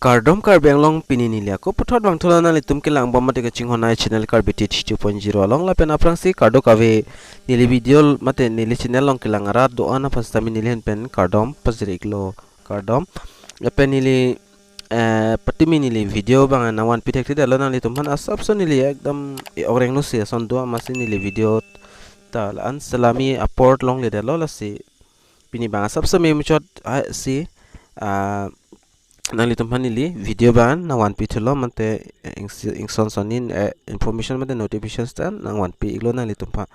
Kardom Karbi long pini nilia ko puthot bang thulana litum ke lang bomma te ching honai channel Karbi 2.0 long la pen aprang si kardo kave nili video mate nili channel long ke lang ara do ana pastami nili pen Kardom pasri iklo Kardom la pen nili patimi nili video bang na wan pitek te dalana litum han asap so nili ekdam oreng no se son do amasi nili video ta an salami aport long le dalo la si pini bang asap so me muchot si nali tumhan nili video ban na 1p thulo mante ingson sonin information mate notifications tan na 1p iglo nali tumha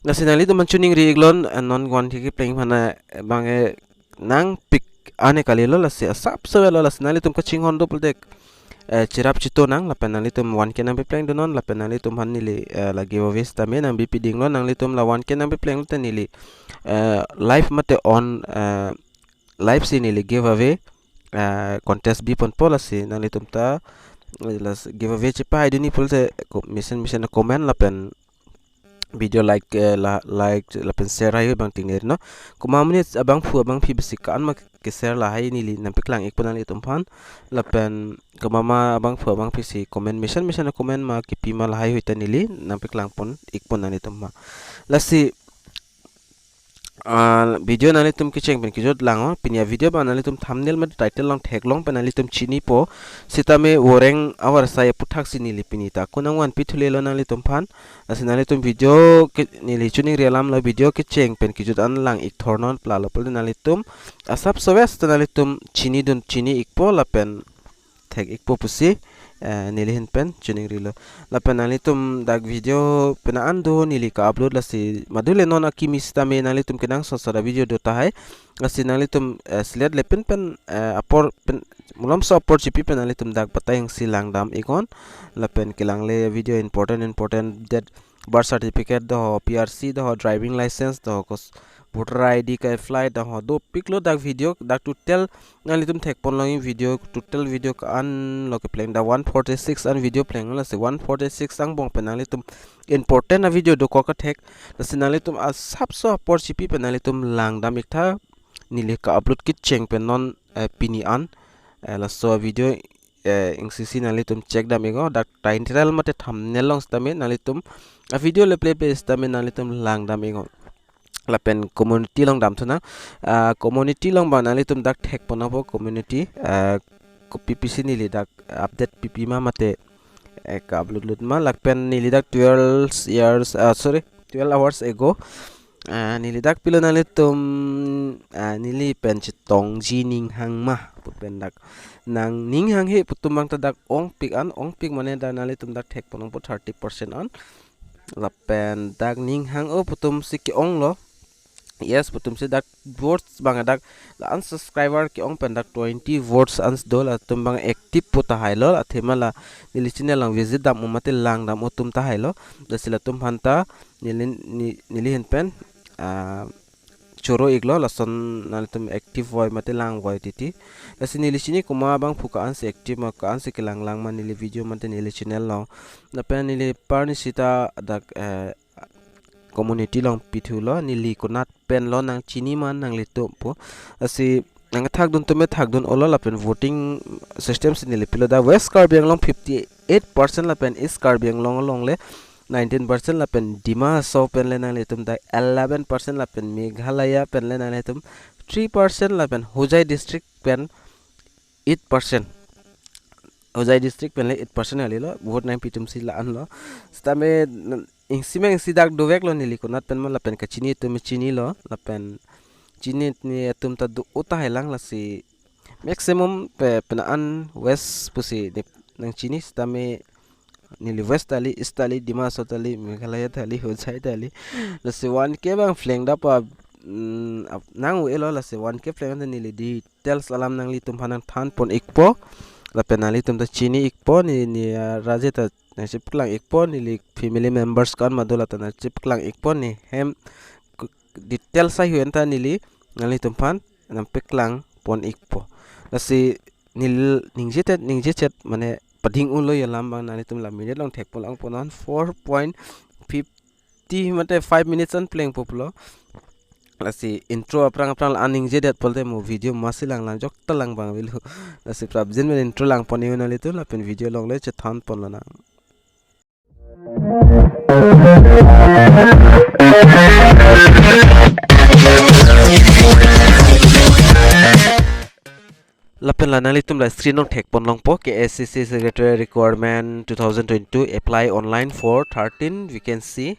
nasinali tum tuning ri iglon non wan ki playing hana bange nang pick ane kalilo la se sap so la sinali tum ka chingon do puldek chirap chito nang la penali tum 1k nang playing donon la penali tum han nili la giveaways tame nang bp dinglo nang litum la 1k nang playing tan nili live mate on live si nili giveaway contest bi pon policy na litum ta las giveaway chipa iduni pulte mission comment la pen video like la pen share ayo bang tingner no kumamni abang fu abang phi basic an ma ke share la hai ni li nampiklang ek pon litum phan la pen kumama abang fu abang phi si comment mission comment ma ki pi ma la hai hoita ni li nampiklang pon ek pon litum ma la si video nali tum kicheng pen kijot lango pinya video ba nali tum thumbnail ma title long tag long pen nali tum chini po sitame Voreng AWARSAI APHUTHAK sini li pini ta kunang wan pithule lo nali tum phan asinali tum video nili chuning relam la video kicheng pen kijot an lang ik thornon plalo pol nali tum asap sowes nali tum chini ikpo la pen tag ikpo pusi nili hin pen chuning rilo la pen nali tum dag video pen ando nili ka upload la si madule non akimis tame nali tum kenang sosara video do tahai la si nali tum select le pen apor pen mulam so apor chipi pen nali tum dag patayang silang dam ikon la pen kelang le video important that birth certificate do PRC do driving license do kos voter ID ka flight ho do piklo dak video dak total nali tum thek pon long video total video ka an lo ke playing da 146 an video playing la se 146 ang bong penali tum important a video do ko ka thek la sinali tum a sapso por chipi penali tum lang dam ikta nile ka upload kit cheng pen non pini an la so video ingcc nali tum check dam ego dak title mate thumbnail long stame nali tum a video le play pe stame nali tum lang dam ego la pen community long dam thuna community long banali tum dak thek ponabo community ppc nili dak update pp ma mate ka upload lut ma la pen nili dak 12 hours ago nili dak pilonali tum nili pen chitong jining hang ma pen dak nang ning hang he putumang ta dak ong pik mane da nali tum dak thek ponong po 30% on la pen dak ning hang o putum sik ong lo yes putum se dak votes bang dak la unsubscriber ki ong pen dak 20 votes ans dola tum bang active puta hailo athema la nili channel lang visit dam umate lang dam utum ta hailo dasila tum hanta nili hen pen choro iglo la son nal tum active voy mate lang voy titi lasi nili chini kuma bang phuka ans active ma ka ans ke lang ma nili video mate nili channel lo na pen nili parni sita dak community long pithulo nili kunat pen lo nang chini man nang litum po asi nang thak dun olo la pen voting system sin nili pilo da west Karbi long 58% la pen east Karbi long le 19% la pen dima so pen le nang litum da 11% la pen meghalaya pen le nang litum 3% la pen hojai district pen 8% hojai district pen le 8% alilo vote nang pitum si la an lo stame ingsimeng sidak dovek lo nili kunat pen la pen ka chini lo la pen chini ni tum ta du uta helang la si maximum pen an west pusi nang chini stame nili west ali east ali dima so tali meghalaya tali hojai tali la si 1k bang fleng da pa nang we lo la si 1k fleng da nili details alam nang li tum hanang than pon ikpo la pen ali tum ta chini ikpo ni rajeta chipklang ikpo nili family members kan madula tana chipklang ikpo ni hem detail sa huenta nili ngali tumpan nam peklang pon ikpo lasi nil ningjet mane pading ulo yalam bang nali tum la minute long thek polang ponon 4.50 mate 5 minutes on playing populo lasi intro aprang aning je det polte mo video masi lang jok talang bang bilu lasi prab jin men intro lang poni unali tu lapen video long le chethan pon lana lapen lana litum la screen on thek pon long po KAAC Secretariat Requirement 2022 apply online for 13 vacancy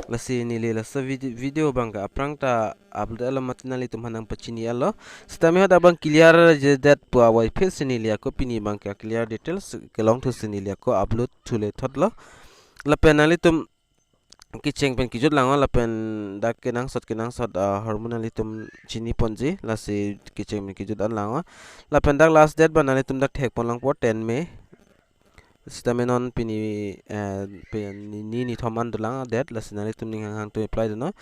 lasi nili lasa video bangga aprang ta upload alamat nali tumhanang pachini alo stami hot abang clear je that pua wai phil sinili ko pini bangka clear details kelong thu sinili ko upload thule thotlo lapen nali tum kicheng pen kijut lango lapen dak kenang sot hormonali tum chini ponji lasi kicheng pen kijut an lango lapen dak last date banali tum dak thek pon lang po 10 May Stamenon pini ni thoman dulang det lasinali tum ning hang to apply no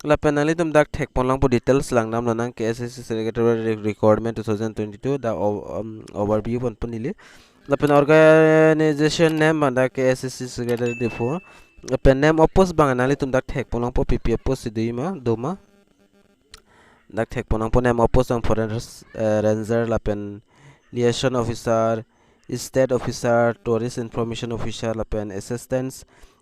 la penali tum dak thek ponlang po details lang nam lanang KAAC Secretariat Recruitment 2022 da overview pon punili la pen organization name banda KAAC Secretariat defo la pen name of post bang anali tum dak thek ponlang po PP post sidima doma dak thek ponlang po name of post ang foreign ranger la pen liaison officer State Officer, Tourist Information Officer, lapen Assistant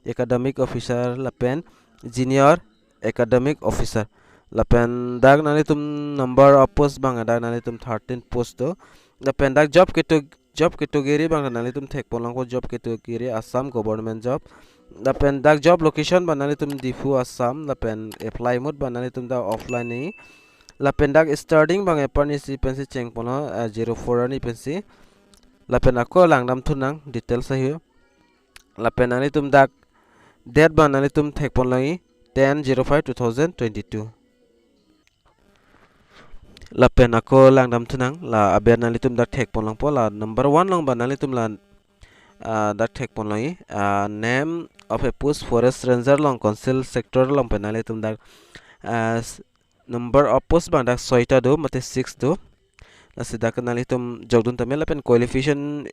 Academic Officer, lapen Junior Academic Officer, lapen dag nali tum number of post bang dag nali tum 13 post to, lapen dag job category bang nali tum thek polang ko job category Assam government job, lapen dag job location bang nali tum Difu Assam, lapen apply mode bang nali tum da offline ni, lapen dag starting bang apani si pensi cheng pono 04 ni pensi lapen ako lang dam thunang details ahiyo lapen ani tum dak date ban ani tum thek pon langi 10/05/2022 lapen ako lang dam thunang la aben ani tum dak thek pon lang po la number 1 long ban ani tum la dak thek pon langi name of a post forest ranger long council sector long penali tum dak number of post ban dak 6 ta do mate 6 do Nasida kenali tum jogdun tamel lapen qualification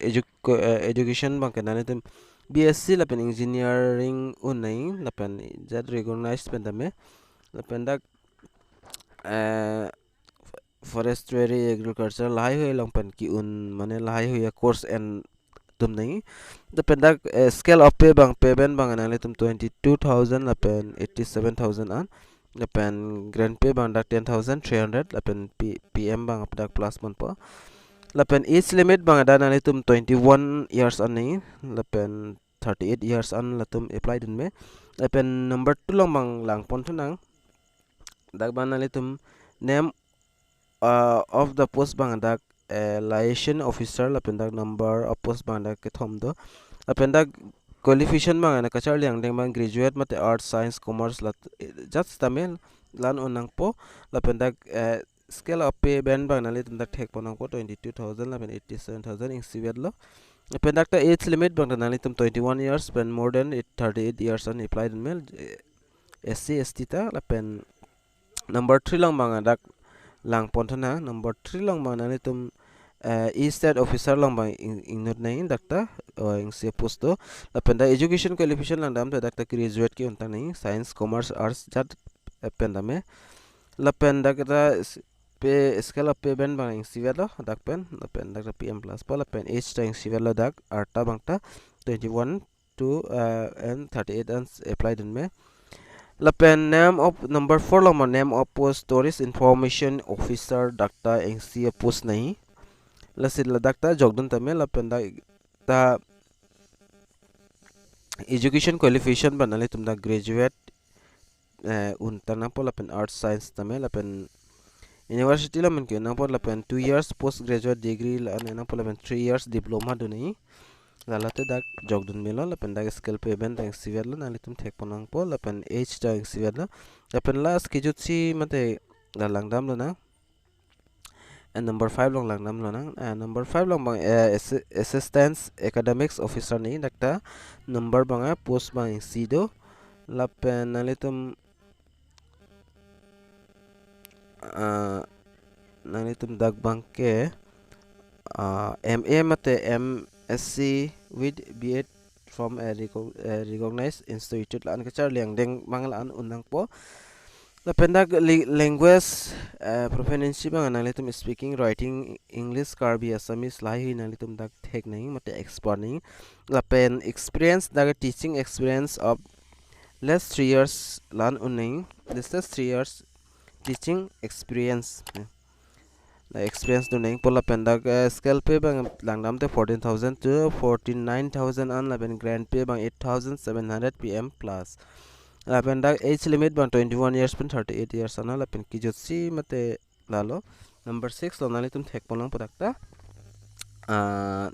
education bang kenali tum BSc lapen engineering unai lapen jad recognized pen tame lapen dak forestry agriculture lahai hui long pen ki un mane lahai hui course and tum nai lapen dak scale of pay bang payment bang kenali tum 22,000 lapen 87,000 an lapen grand pay bang dak 10,300 lapen PM bang dak plus mon po lapen age limit bang ada nali tum 21 years ani lapen 38 years an latum apply din me lapen number 2 long bang lang pon thunang dak ban nali tum name of the post bang dak liaison officer lapen dak number of post bang dak kethom do lapen dak qualification bang ana kachar liang deng bang graduate mate arts science commerce lat just tamil lan onang po lapen dak scale of pay band bang nali tum dak thek ponang po 22,000 lapen 87,000 ing siwet lo lapen dak ta age limit bang nali tum 21 years pen more than 38 years an applied in male SC ST ta lapen number 3 lang bang dak lang pon thana number 3 lang bang nali tum state officer lang bang ingnut nai dakta ing se posto lapen da education qualification lang dam dakta graduate ki untang nai science commerce arts jat pen dame lapen dakta pe scale of pay band bang ing sivelo dak pen lapen dakta PM plus pa lapen age ta ing sivelo dak arta bangta 21 to and 38 and applied in me lapen name of number 4 lang name of post tourist information officer dakta ing se post nai lasit ladak ta jogdun tame lapen ta education qualification banali tum da graduate untana po lapen arts science tame lapen university lamen ke na po lapen 2 years post graduate degree na po lapen 3 years diploma dunai lalate dak jogdun melo lapen dak skill payment dak civil lo nali tum thek ponang po lapen age dak civil lo lapen last kijut si mate dalang dam lo na and number 5 long lang nam lang number 5 long bang assistant academics officer ni dakta number bang post bang sido lapen nalitum dag bang ke MA mate MSc with B.Ed from a recognized institute lan kachar liang deng mangal an unang po La pendak language proficiency bang analitum speaking writing English Karbi Assamese lahi analitum dak thek nahi mate expert nahi la pen experience dak teaching experience of less 3 years lan unnahi less 3 years teaching experience la experience do nahi pola pendak scale pay bang langnam te 14,000 to 49,000 an la pen grand pay bang 8,700 pm plus lapen dak age limit bang 21 years pen 38 years ana lapen kijotsi mate lalo number 6 lo nali tum thek polang podakta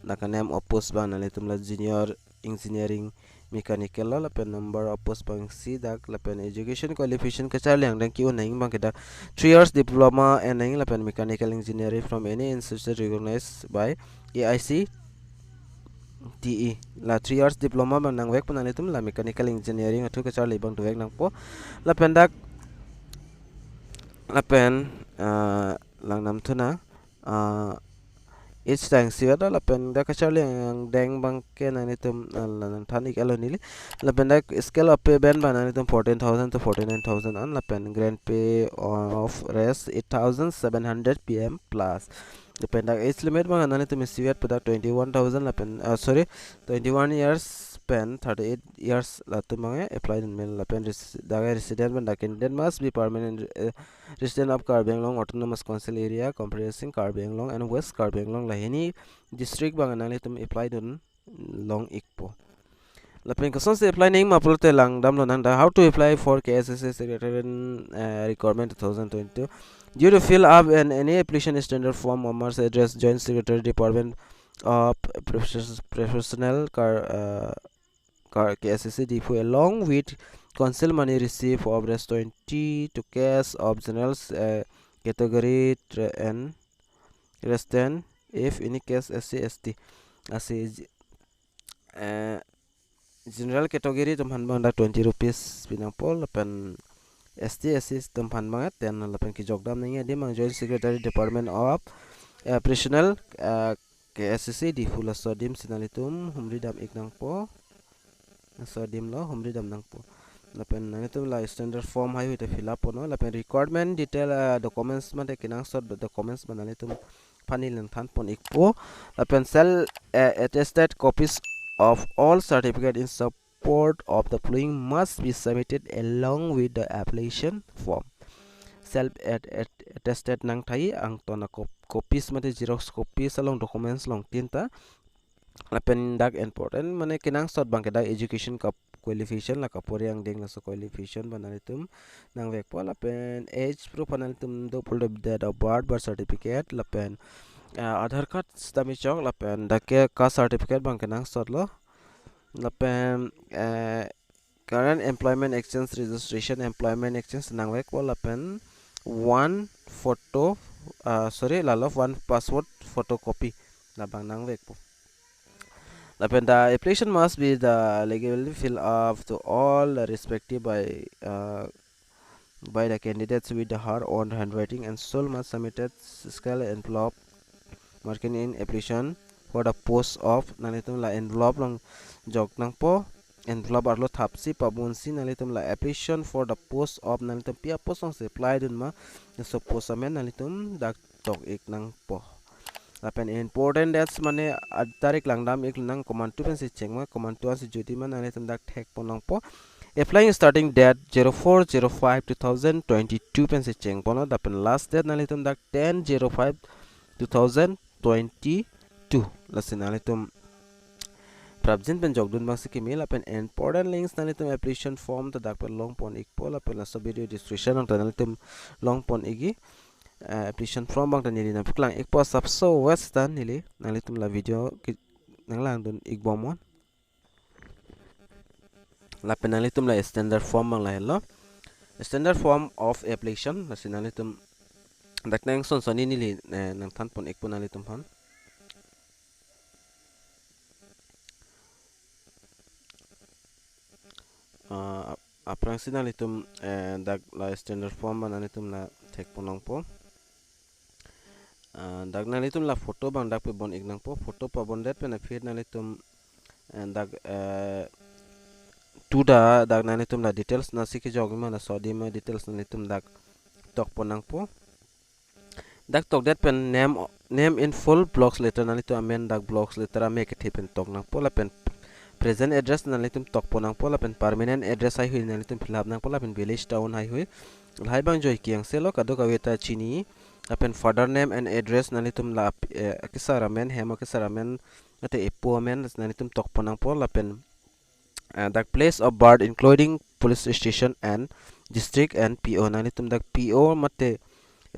naka name opus bang nali tum la junior engineering mechanical lo lapen number opus bang si dak lapen education qualification kachar liang dang ki naing bang kedak 3 years diploma and naing lapen mechanical engineering from any institute recognized by AIC TE la 3 years diploma bang nang wek panali tum la mechanical engineering athu ka charli bang tuwek nang po la pendak la pen lang nam thuna each tang siwada la pen da ka charli ang deng bang ke nang tum la nang thani kalo nili la pendak scale of pay ben bang nang tum 14,000 to 49,000 an la pen grand pay of rest 8,700 pm plus depend age limit bang anani tum siwet pada 21,000 la pen sorry 21 years pen 38 years la tum bang apply in men la pen daga resident ban candidate must be permanent resident of Karbi autonomous council area comprising Karbi and West Karbi la any district bang anani tum apply dun long ikpo la pen ko sonse apply name upload lang dam lo nang da how to apply for KAAC Secretariat requirement 2022 due to fill up any application standard form or must address Joint Secretary Department of Professional KAAC Depot along with council money received of rest 20 to cash of general category and rest 10 if any case SC ST as general category tumhan bang 20 rupees pinang pol pen ST SC tumhan bang 10 lapen ki jogdam nang dia mang Joint Secretary Department of Operational KAAC di full sodim sinalitum humri dam iknang po sodim lo humri dam nang po lapen nang itu la standard form hai ite fill up no lapen requirement detail documents mate kinang sort documents banalitum panil nang than pon ikpo lapen sell attested copies of all certificate in support of the following must be submitted along with the application form self attested nang thai ang tona copies mate xerox copies along documents long tinta lapen dak important mane kinang sort bang kedak education qualification la kapori ang ding la so qualification banalitum nang vek po lapen age proof banalitum do pull date of birth certificate lapen Aadhaar card stami chok lapen dake caste certificate bang kenang sort lo lapen current employment exchange registration employment exchange nang wek po lapen one photo sorry lalof one passport photocopy labang nang wek po lapen the application must be the legally fill up to all respective by the candidates with her own handwriting and sole must submitted scale envelope marking in application for the post of nalitum la envelope long jok nang po envelope arlo thapsi pabunsi nalitum la application for the post of nalitum pia postong supply dun ma so post amen nalitum dak tok ik nang po lapen important dates mane tarik langdam ik nang command 2 pen si chengma command 2 si jodi man nalitum dak thek ponong po applying starting date 04/05/2022 pen si cheng pono dapen last date nalitum dak 10/05/2022 lasin nalitum Prabjin pen jogdun bang sikimi lapen important links nalitum application form ta dak pen long pon ikpo lapen la so video description ang nalitum long pon igi application form bang tanili na puklang ikpo sapso western nili nalitum la video nanglang dun igbomon lapen nalitum la standard form bang la hello standard form of application lasin nalitum dak nang son soni nili nang than pon ikpo nalitum pon aprang sinalitum dak la standard form bang nalitum la thek ponong po dak nalitum la photo bang dak pe bon ignang po photo pa bon det pe na feed nalitum dak tu da dak nani tum da details na siki jog ma na so di ma details nani tum dak tok ponang po dak tok that pen name in full blocks letter nani tum amen dak blocks letter ame ke thipen tok nang po la pen present address nani tum tok ponang po la pen permanent address ai hui nani tum fill up nang po la pen village town ai hui lai bang joy kiang selo kado ka weta chini apen father name and address nani tum la kisaramen hema kisaramen ate epo amen nani tum tok ponang po la pen the place of birth including police station and district and PO nani tum dak PO mate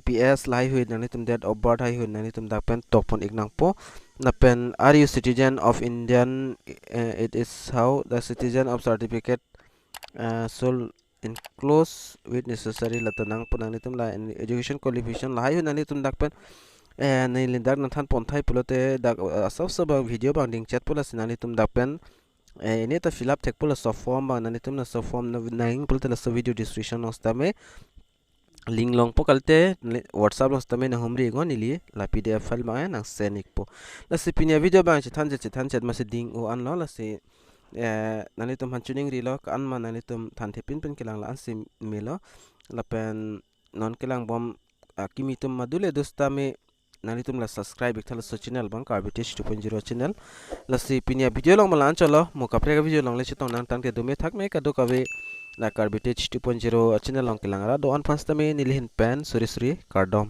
PS lai hui nani tum date of birth hai hui nani tum dak pen tok pon ignang po na pen are you citizen of Indian it is how the citizen of certificate should enclose with necessary latanang po nani tum la education qualification lai hui nani tum dak pen nai lindak nan than pon thai pulote dak asap sab video bang ding chat pula sinani tum dak pen ini ta fill up tek pula so form bang nani tum na so form na nang pula la so video description nos tame link long po kalte whatsapp nos tame na humri go nili la pdf file ma nang senik po la se pinia video bang chan chet ma se ding o an lo la se nani tum han tuning ri lo kan ma nani tum than thepin pen kelang la an sim melo la pen non kelang bom kimi tum madule dostame nani tum la subscribe ek thala so channel bang Karbi 2.0 channel la si pinia video long malan chalo mo kapre ka video long le chitong nang tan ke dume thak me ka do ka ve la Karbi 2.0 channel long kelang ra do an fast me nilhin pen suri Kardom